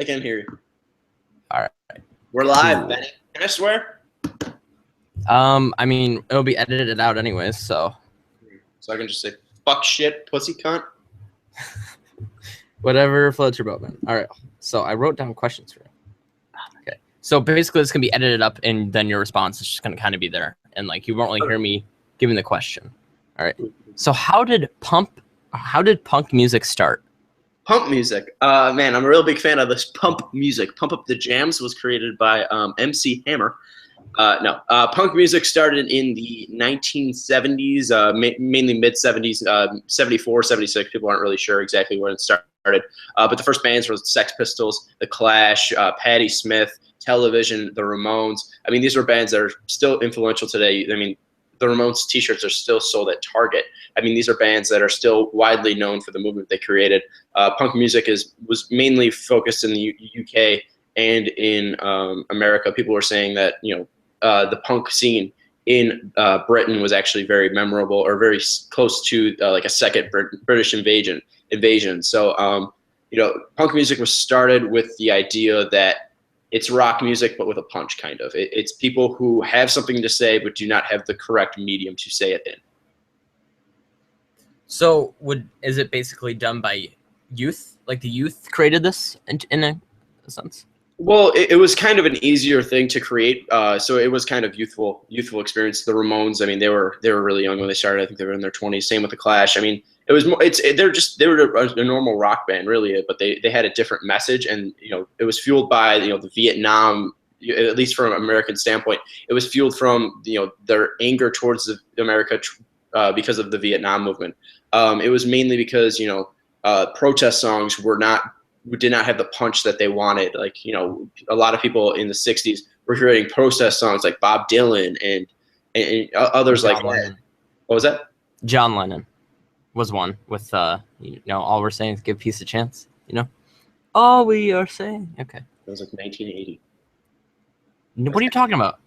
I can hear you. All right. We're live, Cool. Benny. Can I swear? I mean, it'll be edited out anyways, so So I can just say fuck shit, pussy cunt. whatever floats your boat, man. All right. So I wrote down questions for you. Okay. So basically, this can be edited up, and then your response is just gonna kind of be there, and like you won't really hear me giving the question. All right. So how did punk music start? Pump music. Man, I'm a real big fan of this pump music. Pump Up the Jams was created by MC Hammer. Punk music started in the 1970s, mainly mid-70s, 74, 76. People aren't really sure exactly when it started. But the first bands were Sex Pistols, The Clash, Patti Smith, Television, The Ramones. I mean, these were bands that are still influential today. I mean, the Ramones t-shirts are still sold at Target. I mean, these are bands that are still widely known for the movement they created. Punk music was mainly focused in the UK and in America. People were saying that, the punk scene in Britain was actually very memorable, or very close to like a second British invasion. So, punk music was started with the idea that it's rock music, but with a punch, kind of. It's people who have something to say, but do not have the correct medium to say it in. So is it basically done by youth? Like the youth created this in a sense? Well, it was kind of an easier thing to create, so it was kind of youthful experience. The Ramones, I mean, they were really young when they started. I think they were in their 20s. Same with the Clash. I mean, it was they were a normal rock band, really, but they had a different message, and it was fueled by the Vietnam. At least from an American standpoint, it was fueled from their anger towards America because of the Vietnam movement. It was mainly because protest songs did not have the punch that they wanted. Like, a lot of people in the 60s were creating protest songs like Bob Dylan and others like that. What was that? John Lennon was one with, all we're saying is give peace a chance, All we are saying. Okay. It was like 1980. What are you talking about?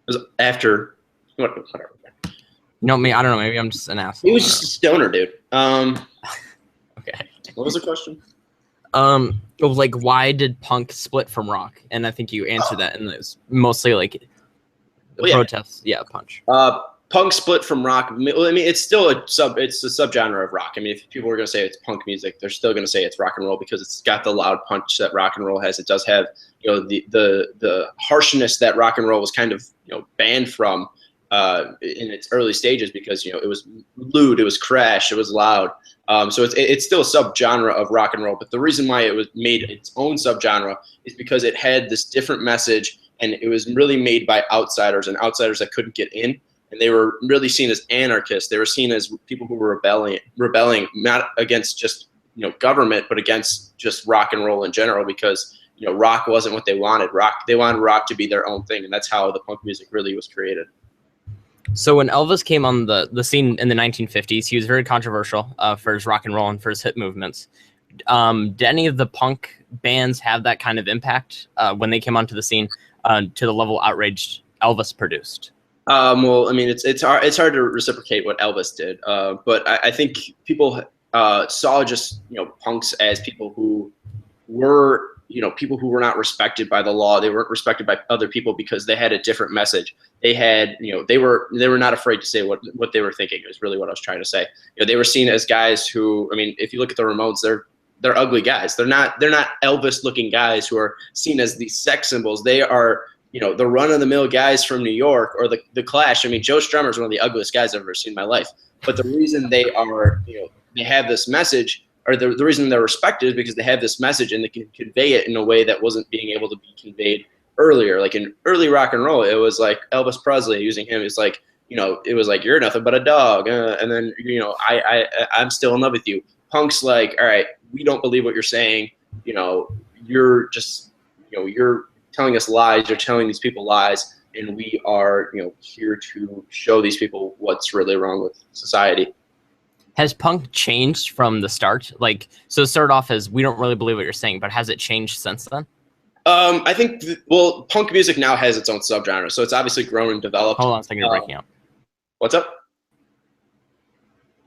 It was after, whatever. I don't know. Maybe I'm just an asshole. He was just a stoner, dude. Okay. What was the question? Like, why did punk split from rock? And I think you answered that, and it was mostly like the protests. Yeah, punch. Punk split from rock. I mean, it's still it's a subgenre of rock. I mean, if people were going to say it's punk music, they're still going to say it's rock and roll, because it's got the loud punch that rock and roll has. It does have, the harshness that rock and roll was kind of, banned from in its early stages, because it was lewd, it was crash, it was loud. So it's still a subgenre of rock and roll. But the reason why it was made its own subgenre is because it had this different message, and it was really made by outsiders that couldn't get in. And they were really seen as anarchists. They were seen as people who were rebelling not against just government, but against just rock and roll in general, because rock wasn't what they wanted. They wanted rock to be their own thing, and that's how the punk music really was created. So when Elvis came on the scene in the 1950s, he was very controversial for his rock and roll and for his hit movements. Did any of the punk bands have that kind of impact when they came onto the scene to the level outraged Elvis produced? Well, I mean, it's hard to reciprocate what Elvis did, but I think people saw just punks as people who were people who were not respected by the law. They weren't respected by other people because they had a different message. They had they were not afraid to say what they were thinking. Is really what I was trying to say. They were seen as guys who, I mean, if you look at the Ramones, they're ugly guys. They're not Elvis looking guys who are seen as these sex symbols. They are the run-of-the-mill guys from New York, or the Clash. I mean, Joe Strummer is one of the ugliest guys I've ever seen in my life. But the reason they are, they have this message, or the reason they're respected, is because they have this message and they can convey it in a way that wasn't being able to be conveyed earlier. Like in early rock and roll, it was like Elvis Presley, using him, it's like, it was like, you're nothing but a dog. And then, I'm still in love with you. Punk's like, all right, we don't believe what you're saying. You're just, you're telling us lies, you're telling these people lies, and we are, here to show these people what's really wrong with society. Has punk changed from the start? Like, so it started off as, we don't really believe what you're saying, but has it changed since then? I think, punk music now has its own subgenre, so it's obviously grown and developed. Hold on a second, you're breaking up. What's up?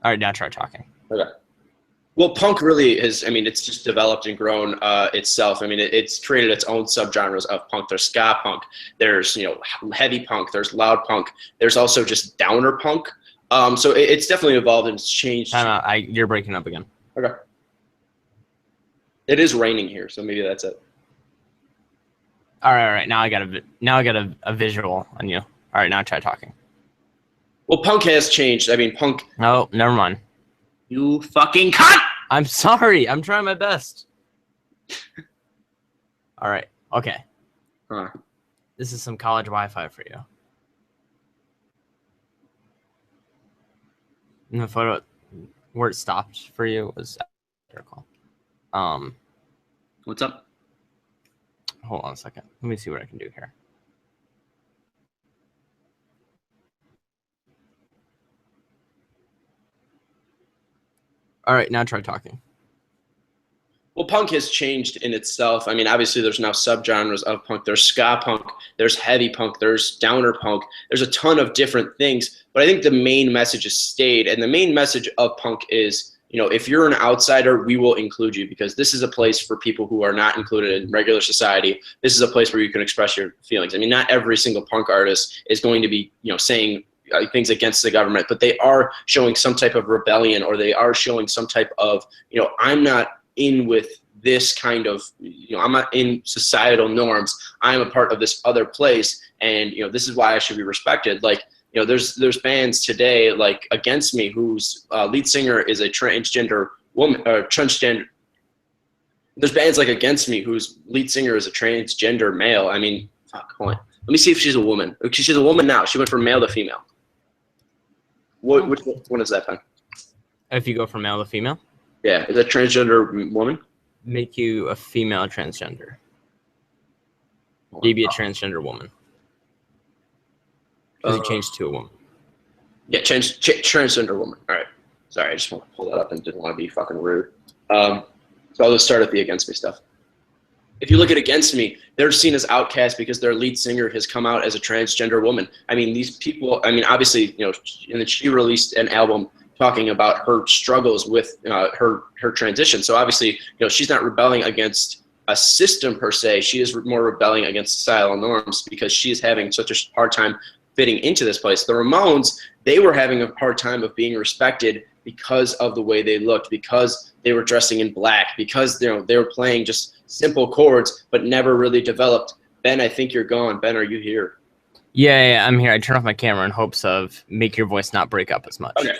All right, now try talking. Okay. Well, punk really is. I mean, it's just developed and grown itself. I mean, it's created its own subgenres of punk. There's ska punk. There's heavy punk. There's loud punk. There's also just downer punk. So it's definitely evolved and it's changed. Time out. You're breaking up again. Okay. It is raining here, so maybe that's it. All right. Now I got a visual on you. All right, now try talking. Well, punk has changed. I mean, punk. No, never mind. You fucking cunt! I'm sorry. I'm trying my best. All right. Okay. This is some college Wi-Fi for you. And the photo where it stopped for you was circle. What's up? Hold on a second. Let me see what I can do here. All right, now try talking. Well, punk has changed in itself. I mean, obviously, there's now subgenres of punk. There's ska punk, there's heavy punk, there's downer punk. There's a ton of different things. But I think the main message has stayed. And the main message of punk is, if you're an outsider, we will include you, because this is a place for people who are not included in regular society. This is a place where you can express your feelings. I mean, not every single punk artist is going to be, saying things against the government, but they are showing some type of rebellion, or they are showing some type of, I'm not in with this kind of, I'm not in societal norms. I'm a part of this other place. And, this is why I should be respected. Like, there's bands today like Against Me, whose lead singer is a transgender woman, transgender. There's bands like Against Me, whose lead singer is a transgender male. I mean, fuck, hold on. Let me see if she's a woman. She's a woman now. She went from male to female. Which one is that, Ben? If you go from male to female? Yeah, is that transgender woman? Make you a female transgender. Maybe a transgender woman. Because you changed to a woman. Yeah, transgender woman. All right. Sorry, I just want to pull that up and didn't want to be fucking rude. So I'll just start at the Against Me stuff. If you look at Against Me, they're seen as outcasts because their lead singer has come out as a transgender woman. I mean, these people, obviously, and then she released an album talking about her struggles with her transition. So obviously, she's not rebelling against a system per se. She is more rebelling against societal norms because she is having such a hard time fitting into this place. The Ramones, they were having a hard time of being respected because of the way they looked, because they were dressing in black, because they were playing just simple chords, but never really developed. Ben, I think you're gone. Ben, are you here? Yeah, I'm here. I turned off my camera in hopes of make your voice not break up as much. Okay.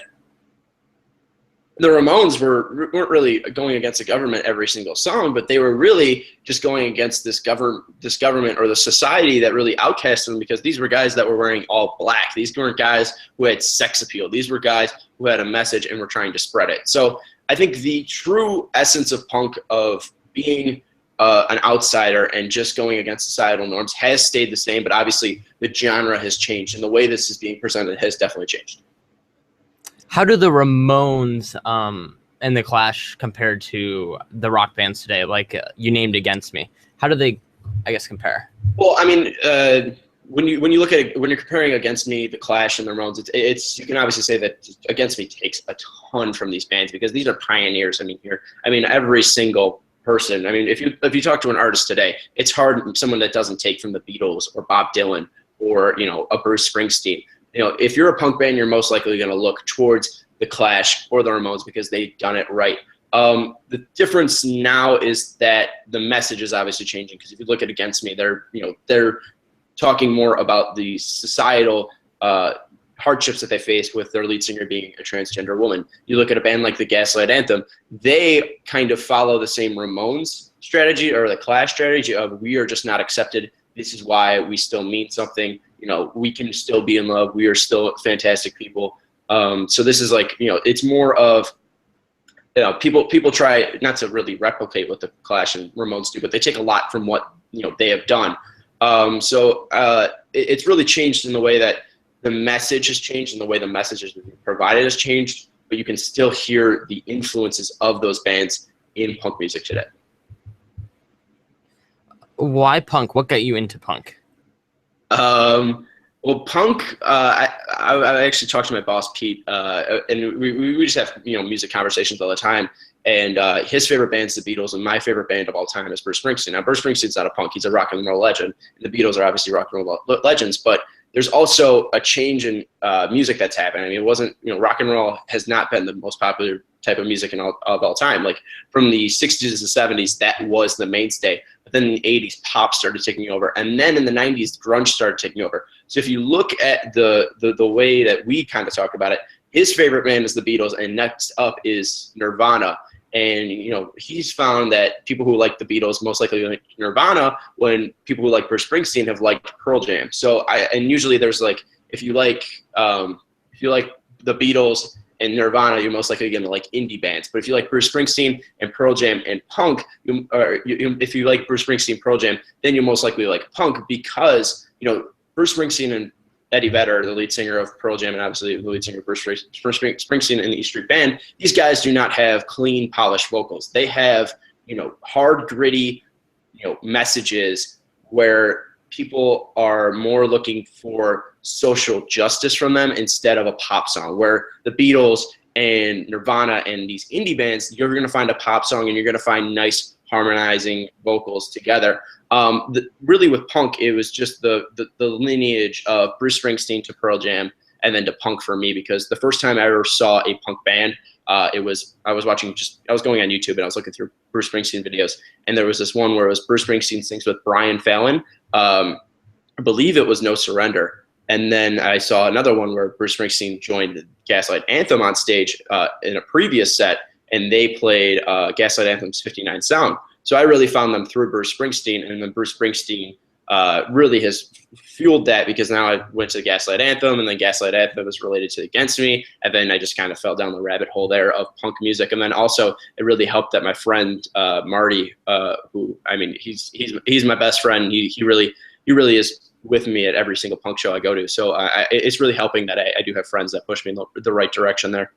The Ramones weren't really going against the government every single song, but they were really just going against this government or the society that really outcast them, because these were guys that were wearing all black. These weren't guys who had sex appeal. These were guys who had a message and were trying to spread it. So I think the true essence of punk, of being an outsider and just going against societal norms, has stayed the same, but obviously the genre has changed, and the way this is being presented has definitely changed. How do the Ramones and the Clash compare to the rock bands today? Like you named Against Me. How do they, I guess, compare? Well, I mean, when you look at it, when you're comparing Against Me, the Clash, and the Ramones, it's you can obviously say that Against Me takes a ton from these bands, because these are pioneers. Every single person. I mean, if you talk to an artist today, it's hard someone that doesn't take from the Beatles or Bob Dylan or a Bruce Springsteen. If you're a punk band, you're most likely going to look towards the Clash or the Ramones because they've done it right. The difference now is that the message is obviously changing, because if you look at Against Me, they're talking more about the societal hardships that they face with their lead singer being a transgender woman. You look at a band like the Gaslight Anthem, they kind of follow the same Ramones strategy or the Clash strategy of, we are just not accepted. This is why we still mean something. We can still be in love. We are still fantastic people. So this is like, it's more of, people try not to really replicate what the Clash and Ramones do, but they take a lot from what, they have done. It's really changed in the way that the message has changed and the way the message is provided has changed, but you can still hear the influences of those bands in punk music today. Why punk? What got you into punk? Well, punk, I actually talked to my boss, Pete, and we just have, music conversations all the time. And his favorite band's the Beatles, and my favorite band of all time is Bruce Springsteen. Now, Bruce Springsteen's not a punk; he's a rock and roll legend. And the Beatles are obviously rock and roll legends, but there's also a change in music that's happened. I mean, it wasn't, rock and roll has not been the most popular type of music of all time. Like from the 60s to the 70s, that was the mainstay. But then in the 80s, pop started taking over, and then in the 90s, grunge started taking over. So if you look at the way that we kind of talk about it, his favorite band is the Beatles, and next up is Nirvana. And, he's found that people who like the Beatles most likely like Nirvana, when people who like Bruce Springsteen have liked Pearl Jam. So and usually there's like, if you like the Beatles and Nirvana, you're most likely going to like indie bands. But if you like Bruce Springsteen and Pearl Jam and punk, if you like Bruce Springsteen, Pearl Jam, then you're most likely like punk, because, Bruce Springsteen and Eddie Vedder, the lead singer of Pearl Jam, and obviously the lead singer of Bruce Springsteen in the E Street Band, these guys do not have clean, polished vocals. They have, hard, gritty, messages where people are more looking for social justice from them instead of a pop song. Where the Beatles and Nirvana and these indie bands, you're going to find a pop song and you're going to find nice harmonizing vocals together. Really with punk, it was just the lineage of Bruce Springsteen to Pearl Jam and then to punk for me, because the first time I ever saw a punk band, I was going on YouTube and I was looking through Bruce Springsteen videos, and there was this one where it was Bruce Springsteen sings with Brian Fallon. I believe it was No Surrender. And then I saw another one where Bruce Springsteen joined Gaslight Anthem on stage in a previous set, and they played Gaslight Anthem's 59 Sound. So I really found them through Bruce Springsteen, and then Bruce Springsteen really has fueled that, because now I went to Gaslight Anthem, and then Gaslight Anthem was related to Against Me, and then I just kind of fell down the rabbit hole there of punk music. And then also it really helped that my friend Marty, who, I mean, he's my best friend. He really is with me at every single punk show I go to. So it's really helping that I do have friends that push me in the right direction there.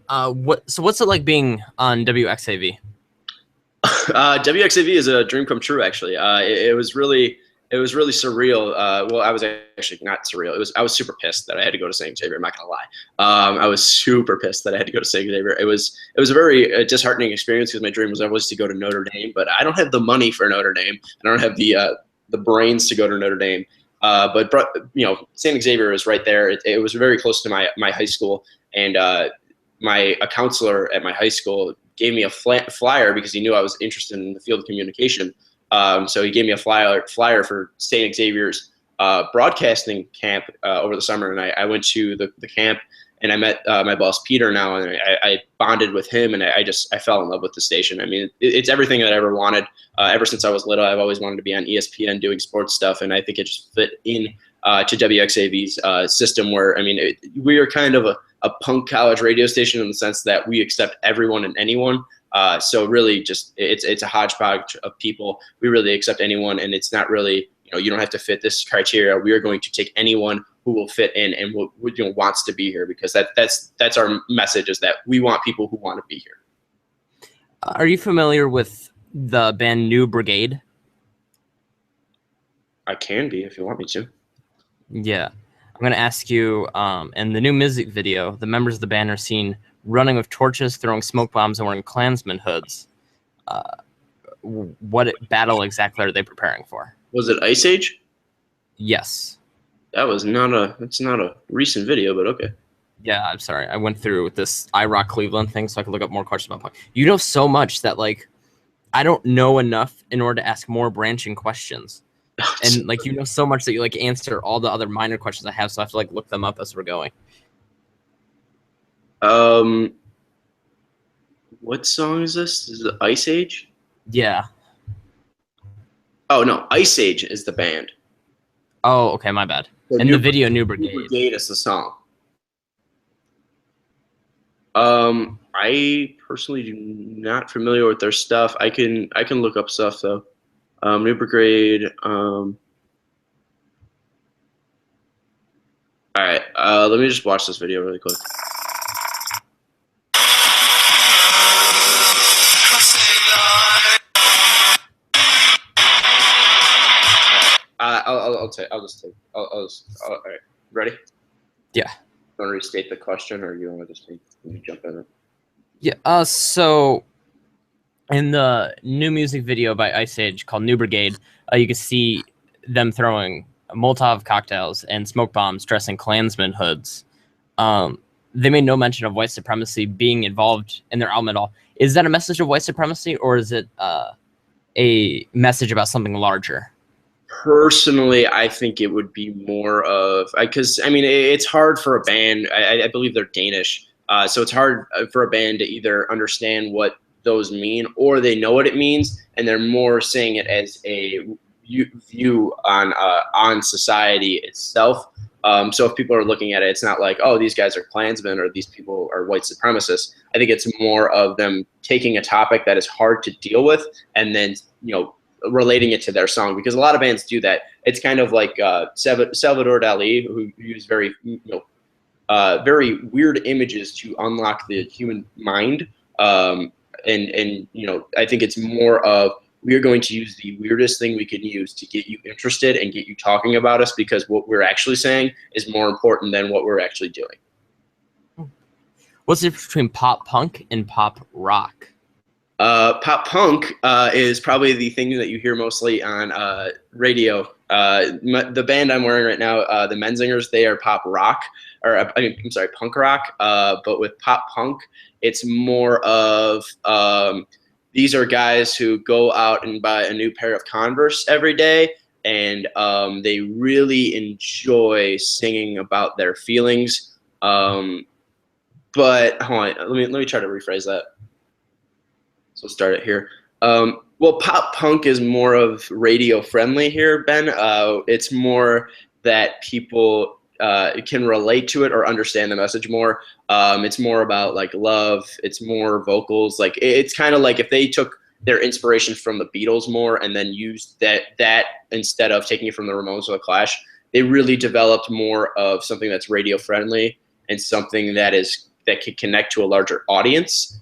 What's it like being on WXAV? WXAV is a dream come true, actually. It was really surreal. Well, I was actually not surreal. I was super pissed that I had to go to St. Xavier. I'm not gonna lie. I was super pissed that I had to go to St. Xavier. It was a very disheartening experience, because my dream was always to go to Notre Dame, but I don't have the money for Notre Dame. I don't have the brains to go to Notre Dame. But St. Xavier is right there. It was very close to my high school, and a counselor at my high school gave me a flyer because he knew I was interested in the field of communication. So he gave me a flyer for St. Xavier's broadcasting camp over the summer, and I went to the camp, and I met my boss Peter now, and I bonded with him, and I fell in love with the station. I mean, it's everything that I ever wanted. Ever since I was little, I've always wanted to be on ESPN doing sports stuff, and I think it just fit in to WXAV's system, where, I mean, we are kind of a punk college radio station in the sense that we accept everyone and anyone. So really just it's a hodgepodge of people. We really accept anyone, and it's not really, you don't have to fit this criteria. We are going to take anyone who will fit in and wants to be here, because that's our message, is that we want people who want to be here. Are you familiar with the band New Brigade? I can be, if you want me to. Yeah. I'm going to ask you, in the new music video, the members of the band are seen running with torches, throwing smoke bombs, and wearing Klansman hoods. What battle exactly are they preparing for? Was it Ice Age? Yes. It's not a recent video, but okay. Yeah, I'm sorry. I went through this iRock Cleveland thing so I could look up more questions about punk. You know so much that, like, I don't know enough in order to ask more branching questions. And like, you know so much that you like answer all the other minor questions I have, so I have to like look them up as we're going. What song is this? Is it Ice Age? Yeah. Oh no, Ice Age is the band. Oh, okay, my bad. So and the video New Brigade. New Brigade is the song. I personally do not familiar with their stuff. I can look up stuff though. New Brigade. All right. Let me just watch this video really quick. All right. Ready? Yeah. Want to restate the question, or you want to just me jump in? Yeah. So in the new music video by Ice Age called New Brigade, you can see them throwing Molotov cocktails and smoke bombs dressed in Klansman hoods. They made no mention of white supremacy being involved in their album at all. Is that a message of white supremacy, or is it a message about something larger? Personally, I think it would be more of because I mean it's hard for a band. I believe they're Danish, so it's hard for a band to either understand what those mean or they know what it means, and they're more saying it as a view on society itself. So if people are looking at it, it's not like, oh, these guys are Klansmen or these people are white supremacists. I think it's more of them taking a topic that is hard to deal with and then relating it to their song, because a lot of bands do that. It's kind of like Salvador Dali, who used very very weird images to unlock the human mind. And I think it's more of, we are going to use the weirdest thing we can use to get you interested and get you talking about us, because what we're actually saying is more important than what we're actually doing. What's the difference between pop punk and pop rock? Pop punk is probably the thing that you hear mostly on radio. The band I'm wearing right now, the Menzingers, they are pop rock, or I'm sorry, punk rock. But with pop punk, it's more of these are guys who go out and buy a new pair of Converse every day, and they really enjoy singing about their feelings. But hold on, let me try to rephrase that. So start it here. Well, pop punk is more of radio friendly here, Ben. It's more that people can relate to it or understand the message more. It's more about like love. It's more vocals. Like it's kind of like if they took their inspiration from the Beatles more and then used that instead of taking it from the Ramones or the Clash. They really developed more of something that's radio friendly and something that can connect to a larger audience.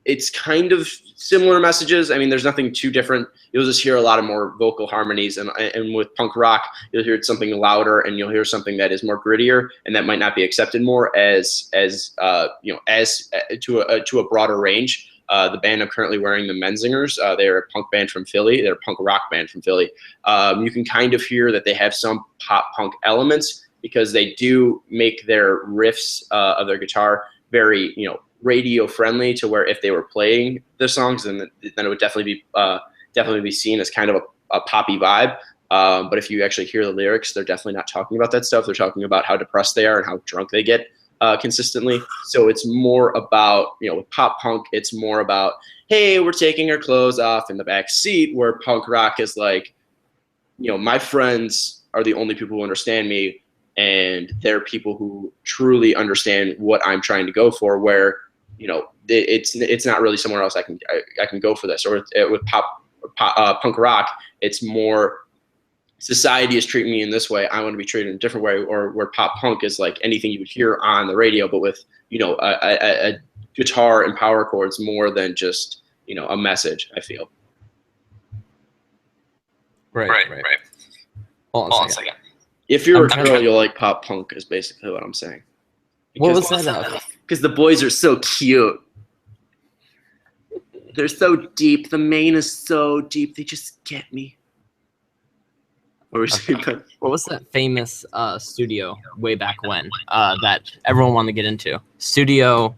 It's kind of similar messages. I mean, there's nothing too different. You'll just hear a lot of more vocal harmonies, and with punk rock, you'll hear something louder, and you'll hear something that is more grittier, and that might not be accepted more as to a broader range. The band I'm currently wearing, the Menzingers, they're a punk band from Philly. They're a punk rock band from Philly. You can kind of hear that they have some pop punk elements because they do make their riffs of their guitar very, radio friendly, to where if they were playing the songs, then it would definitely be seen as kind of a poppy vibe. But if you actually hear the lyrics, they're definitely not talking about that stuff. They're talking about how depressed they are and how drunk they get consistently. So it's more about, with pop punk, it's more about, hey, we're taking our clothes off in the back seat, where punk rock is like, my friends are the only people who understand me, and they're people who truly understand what I'm trying to go for, where it's not really somewhere else I can go for this. Or with punk rock, it's more society is treating me in this way, I want to be treated in a different way. Or where pop punk is like anything you would hear on the radio, but with a guitar and power chords more than just a message, I feel. Right. Hold on a second. If you're a girl, you'll like pop punk, is basically what I'm saying. What was that? Because the boys are so cute. They're so deep. The main is so deep. They just get me. What was that famous studio way back when that everyone wanted to get into? Studio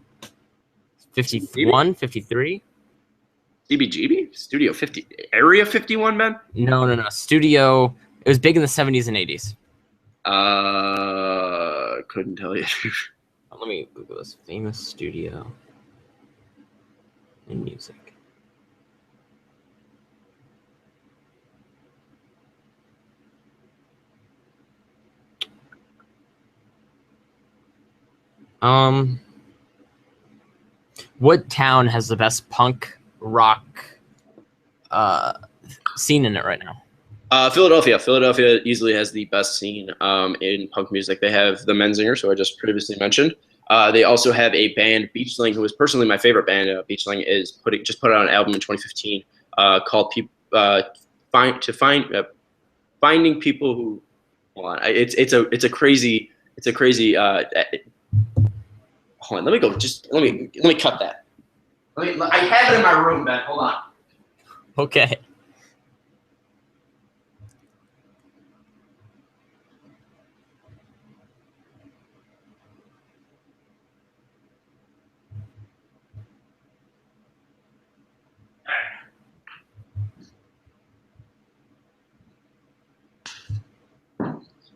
51, 53? CBGB? Studio 50? Area 51, man? No. Studio. It was big in the 70s and 80s. Couldn't tell you. Let me Google this. Famous studio in music. What town has the best punk rock scene in it right now? Philadelphia. Philadelphia easily has the best scene in punk music. They have the Menzingers, who I just previously mentioned. They also have a band, Beachling, who is personally my favorite band. Beachling is just put out an album in 2015 called Finding People Who. Hold on, it's a crazy it's a crazy. Hold on, let me go. Just let me cut that. I have it in my room, Ben. Hold on. Okay.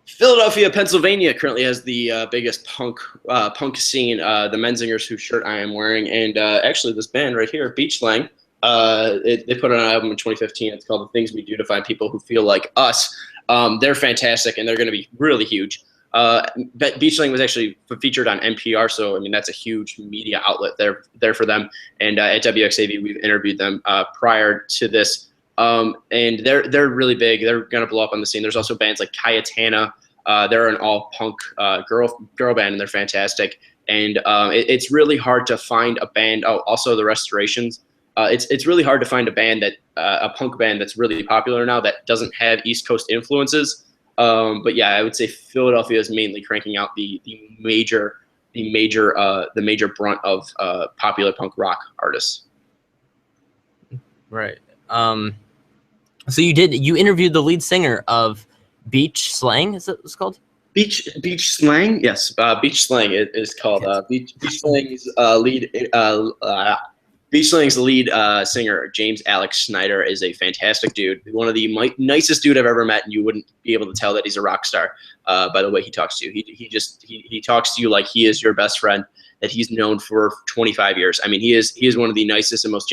Philadelphia, Pennsylvania currently has the biggest punk scene. The Menzingers, whose shirt I am wearing, and actually this band right here, Beach Slang. They put out an album in 2015. It's called "The Things We Do to Find People Who Feel Like Us." They're fantastic, and they're going to be really huge. Beach Slang was actually featured on NPR, so I mean that's a huge media outlet there for them. And at WXAV, we've interviewed them prior to this, and they're really big. They're going to blow up on the scene. There's also bands like Cayetana. They're an all-punk girl band, and they're fantastic. And it's really hard to find a band. Oh, also the Restorations. It's really hard to find a band that a punk band that's really popular now that doesn't have East Coast influences. But yeah, I would say Philadelphia is mainly cranking out the major brunt of popular punk rock artists. Right. So you interviewed the lead singer of Beach Slang, is it what's called? Beach Slang, yes. Beach Slang is called. Beach Slang's Beach Slang's lead singer, James Alex Snyder, is a fantastic dude. One of the nicest dude I've ever met, and you wouldn't be able to tell that he's a rock star by the way he talks to you. He talks to you like he is your best friend that he's known for 25 years. I mean, he is one of the nicest and most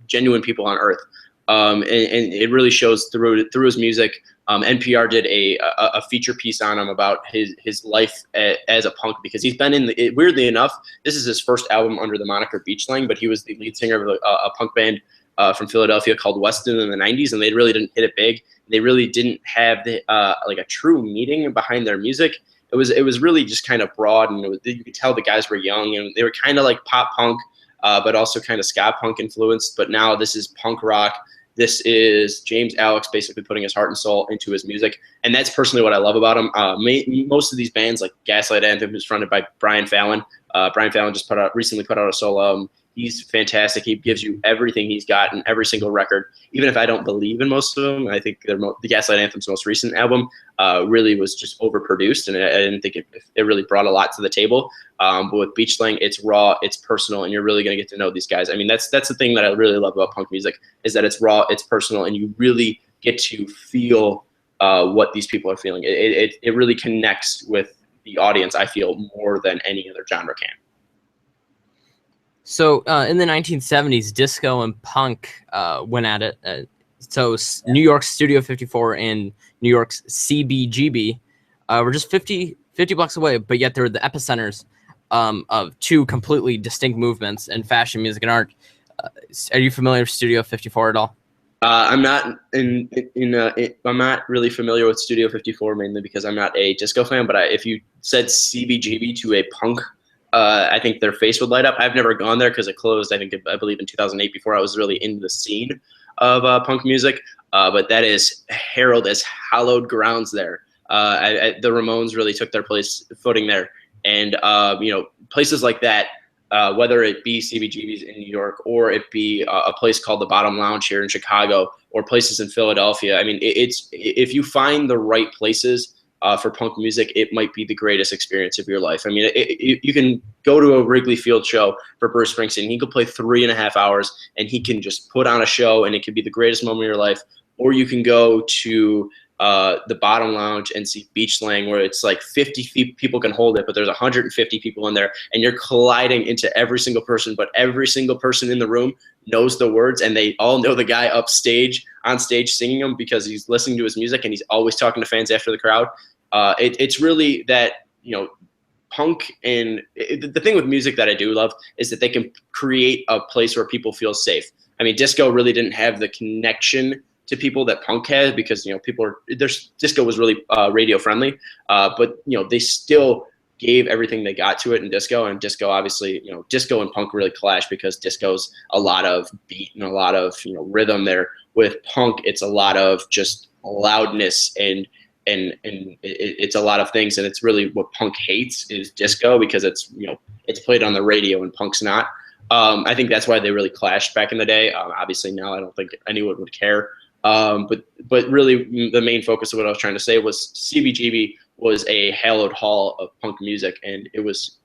genuine people on earth. And it really shows through his music. NPR did a feature piece on him about his life as a punk, because he's been weirdly enough, this is his first album under the moniker Beach Slang, but he was the lead singer of a punk band from Philadelphia called Weston in the 90s, and they really didn't hit it big. They really didn't have like a true meaning behind their music. It was really just kind of broad, and you could tell the guys were young, and they were kind of like pop punk, but also kind of ska punk influenced. But now this is punk rock. This is James Alex basically putting his heart and soul into his music, and that's personally what I love about him. Most of these bands, like Gaslight Anthem, who's fronted by Brian Fallon. Brian Fallon just recently put out a solo album. He's fantastic. He gives you everything he's got in every single record. Even if I don't believe in most of them, I think the Gaslight Anthem's most recent album really was just overproduced, and I didn't think it really brought a lot to the table. But with Beach Slang, it's raw, it's personal, and you're really going to get to know these guys. I mean, that's the thing that I really love about punk music, is that it's raw, it's personal, and you really get to feel what these people are feeling. It really connects with the audience, I feel, more than any other genre can. So in the 1970s, disco and punk went at it. So New York's Studio 54 and New York's CBGB were just 50 blocks away, but yet they're the epicenters of two completely distinct movements in fashion, music, and art. Are you familiar with Studio 54 at all? I'm not I'm not really familiar with Studio 54, mainly because I'm not a disco fan. But if you said CBGB to a punk, I think their face would light up. I've never gone there because it closed, I believe, in 2008, before I was really into the scene of punk music. But that is heralded as hallowed grounds there. The Ramones really took their footing there. And, places like that, whether it be CBGB's in New York, or it be a place called the Bottom Lounge here in Chicago, or places in Philadelphia. I mean, if you find the right places for punk music, it might be the greatest experience of your life. I mean, you can go to a Wrigley Field show for Bruce Springsteen. He could play 3.5 hours, and he can just put on a show, and it could be the greatest moment of your life. Or you can go to the Bottom Lounge and see Beach Slang, where it's like 50 people can hold it, but there's 150 people in there, and you're colliding into every single person, but every single person in the room knows the words, and they all know the guy on stage singing them, because he's listening to his music, and he's always talking to fans after the crowd. It's really that, punk, and the thing with music that I do love is that they can create a place where people feel safe. I mean, disco really didn't have the connection to people that punk had, because disco was really radio friendly, but they still gave everything they got to it in disco. And disco, obviously, disco and punk really clash, because disco's a lot of beat and a lot of rhythm there. With punk, it's a lot of just loudness and it's a lot of things, and it's really what punk hates is disco, because it's it's played on the radio and punk's not. I think that's why they really clashed back in the day. Obviously now I don't think anyone would care. But really the main focus of what I was trying to say was CBGB was a hallowed hall of punk music, and it was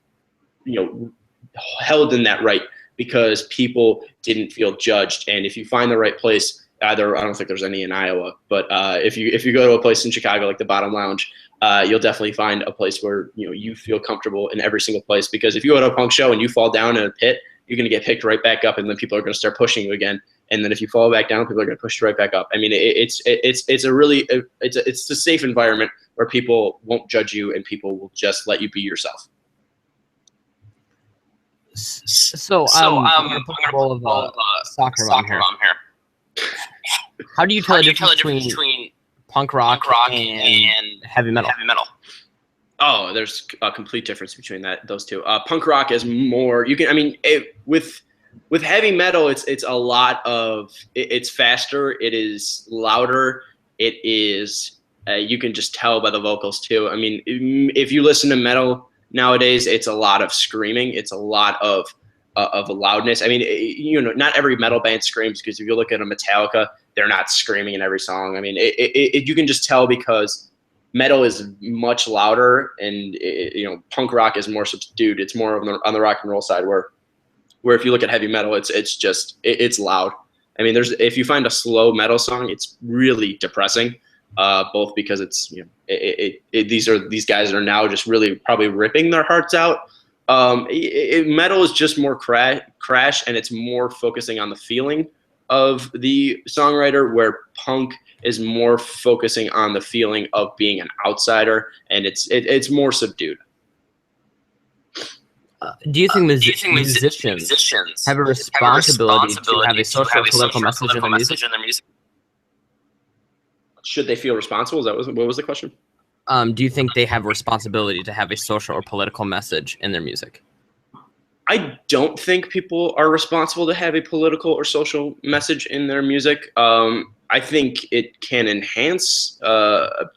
held in that right because people didn't feel judged. And if you find the right place, either, I don't think there's any in Iowa, but if you go to a place in Chicago like the Bottom Lounge, you'll definitely find a place where you feel comfortable in every single place. Because if you go to a punk show and you fall down in a pit, you're going to get picked right back up, and then people are going to start pushing you again. And then if you fall back down, people are going to push you right back up. I mean, it's a safe environment where people won't judge you and people will just let you be yourself. So I'm going to put the role of soccer mom here. How do you tell the difference between punk rock and heavy metal? Oh, there's a complete difference between those two. Punk rock is more, with heavy metal, it's a lot of, it's faster, it is louder, it is, you can just tell by the vocals too. I mean, if you listen to metal nowadays, it's a lot of screaming, it's a lot of loudness. I mean, not every metal band screams, because if you look at a Metallica, they're not screaming in every song. I mean, you can just tell because metal is much louder, and punk rock is more subdued. It's more on the rock and roll side, where if you look at heavy metal, it's loud. I mean, if you find a slow metal song, it's really depressing, both because it's these guys are now just really probably ripping their hearts out. Metal is just more crash, and it's more focusing on the feeling of the songwriter, where punk is more focusing on the feeling of being an outsider, and it's more subdued. Do you think musicians have a responsibility to have a social or political message in their music? Should they feel responsible? What was the question? Do you think they have a responsibility to have a social or political message in their music? I don't think people are responsible to have a political or social message in their music. I think it can enhance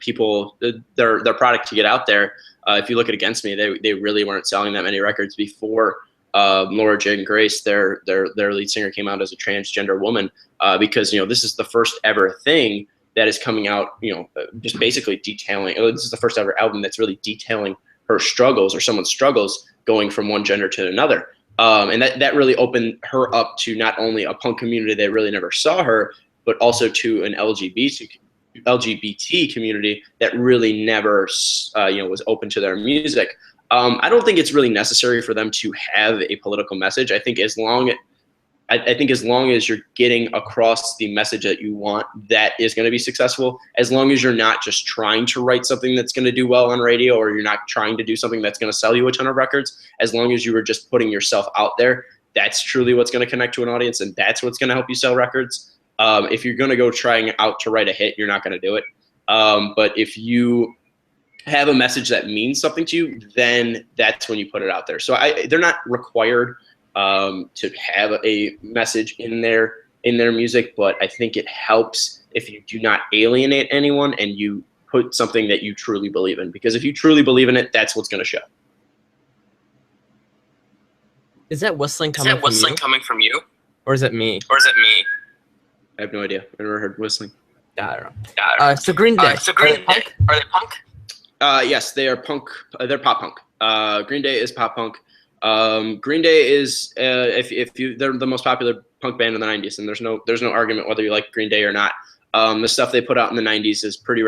people, their product to get out there. If you look at Against Me, they really weren't selling that many records before Laura Jane Grace, their lead singer, came out as a transgender woman, because this is the first ever thing that is coming out, just basically detailing. This is the first ever album that's really detailing her struggles, or someone's struggles, going from one gender to another. And that really opened her up to not only a punk community that really never saw her, but also to an LGBT community that really never was open to their music. I don't think it's really necessary for them to have a political message. I think as long as you're getting across the message that you want, that is going to be successful. As long as you're not just trying to write something that's going to do well on radio, or you're not trying to do something that's going to sell you a ton of records, as long as you were just putting yourself out there, that's truly what's going to connect to an audience, and that's what's going to help you sell records. If you're going to go trying out to write a hit, you're not going to do it. But if you have a message that means something to you, then that's when you put it out there. So they're not required to have a message in their music, but I think it helps if you do not alienate anyone and you put something that you truly believe in. Because if you truly believe in it, that's what's going to show. Is that whistling coming from you? Or is it me? I have no idea. I've never heard whistling. I don't know. So Green Day. Are they punk? Yes, they are punk. They're pop punk. Green Day is pop punk. Green Day is they're the most popular punk band in the 90s, and there's no argument whether you like Green Day or not. The stuff they put out in the 90s is pretty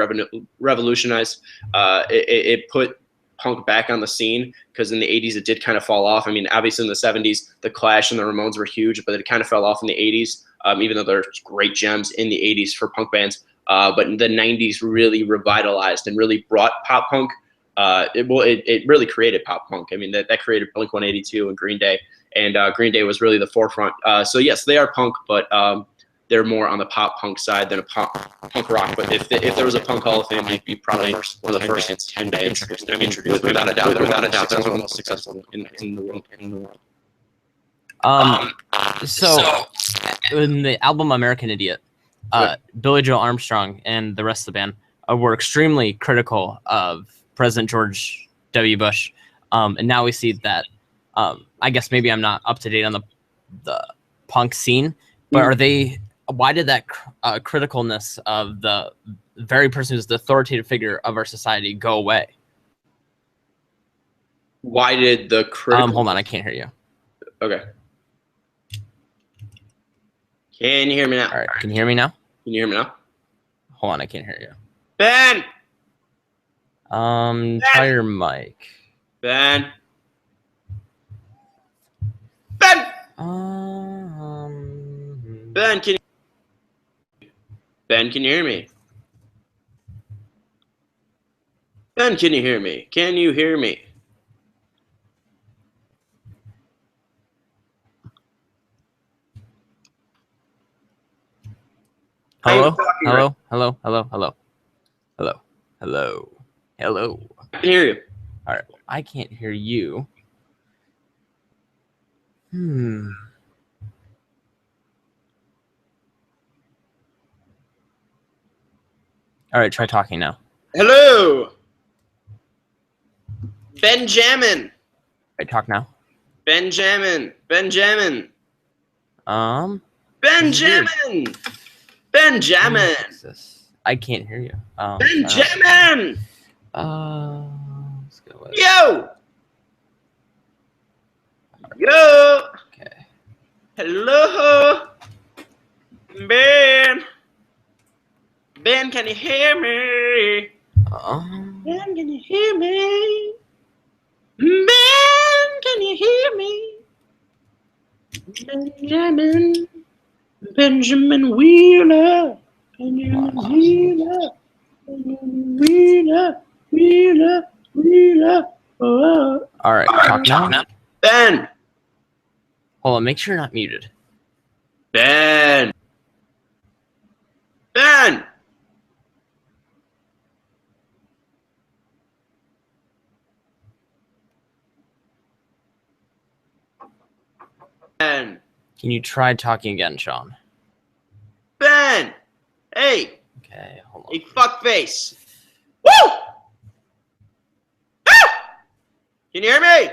revolutionized. It put punk back on the scene, because in the 80s it did kind of fall off. I mean, obviously in the 70s the Clash and the Ramones were huge, but it kind of fell off in the 80s, even though there's great gems in the 80s for punk bands. But the 90s really revitalized and really brought pop punk. It really created pop punk. I mean, that created Blink-182 and Green Day, and Green Day was really the forefront. So yes, they are punk, but they're more on the pop punk side than a punk rock. But if there was a punk Hall of Fame, they'd be probably one of the first 10 bands introduced. Without a doubt, that's one of the most successful in the world. So in the album American Idiot, Billy Joe Armstrong and the rest of the band were extremely critical of President George W. Bush, and now we see that. I guess maybe I'm not up to date on the punk scene, but are they? Why did that criticalness of the very person who's the authoritative figure of our society go away? Why did the critical? Hold on, I can't hear you. Okay. Can you hear me now? All right, can you hear me now? Can you hear me now? Hold on, I can't hear you. Ben! Try your mic. Ben! Ben! Ben, can you hear me? Ben, can you hear me? Can you hear me? Hello? Hello? Hello? Hello? Hello? Hello? Hello? Hello? I can hear you. All right, well, I can't hear you. All right, try talking now. Hello! Benjamin! Right, talk now. Benjamin! Benjamin! Benjamin! Benjamin! I can't hear you. Benjamin! Let's go with Yo! Yo! Okay. Hello! Ben! Ben, can you hear me? Ben, can you hear me? Ben, can you hear me? Benjamin. Benjamin Wheeler. Benjamin Wheeler. Benjamin Wheeler. Wheeler. Wheeler. Oh. All right, talk now. Ben. Hold on, make sure you're not muted. Ben. Ben. Ben. Can you try talking again, Sean? Ben. Hey. Okay, hold on. Hey, fuckface. Woo! Ah! Can you hear me?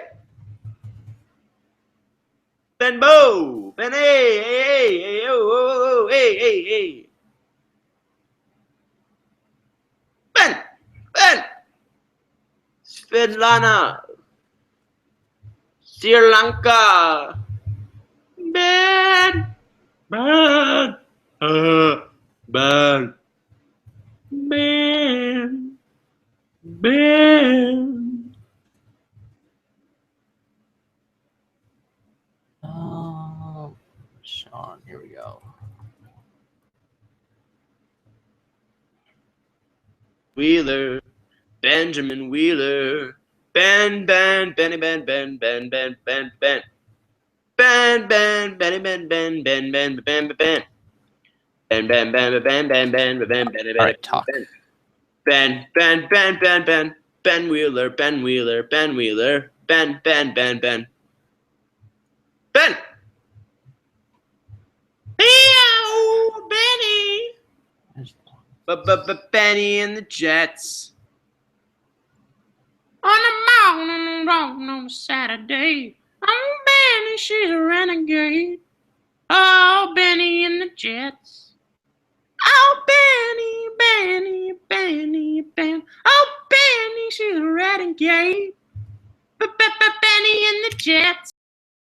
Ben Bo. Ben, hey, hey, hey, hey, oh, oh, oh, hey, hey, hey. Ben. Ben. Svetlana. Sri Lanka. Ben. Ben. Ben. Ben. Ben. Sean, here we go. Wheeler. Benjamin Wheeler. Ben, Ben, Benny, Ben, Ben, Ben, Ben, Ben, Ben. Ben, Ben, Benny, Ben, Ben, Ben, Ben, Ben, Ben. Ben, Ben, Ben, Ben, Ben, Ben, Ben, Ben, Ben, All right, talk. Ben, Ben, Ben, Ben, Ben, Ben Wheeler, Ben Wheeler, Ben Wheeler, Ben, Ben, Ben, Ben. Ben! Meow, Benny! Benny and the Jets. On the mountain on a Saturday. Oh, Benny, she's a renegade. Oh, Benny and the Jets. Oh, Benny, Ben. Oh, Benny, she's a renegade. Benny and the Jets.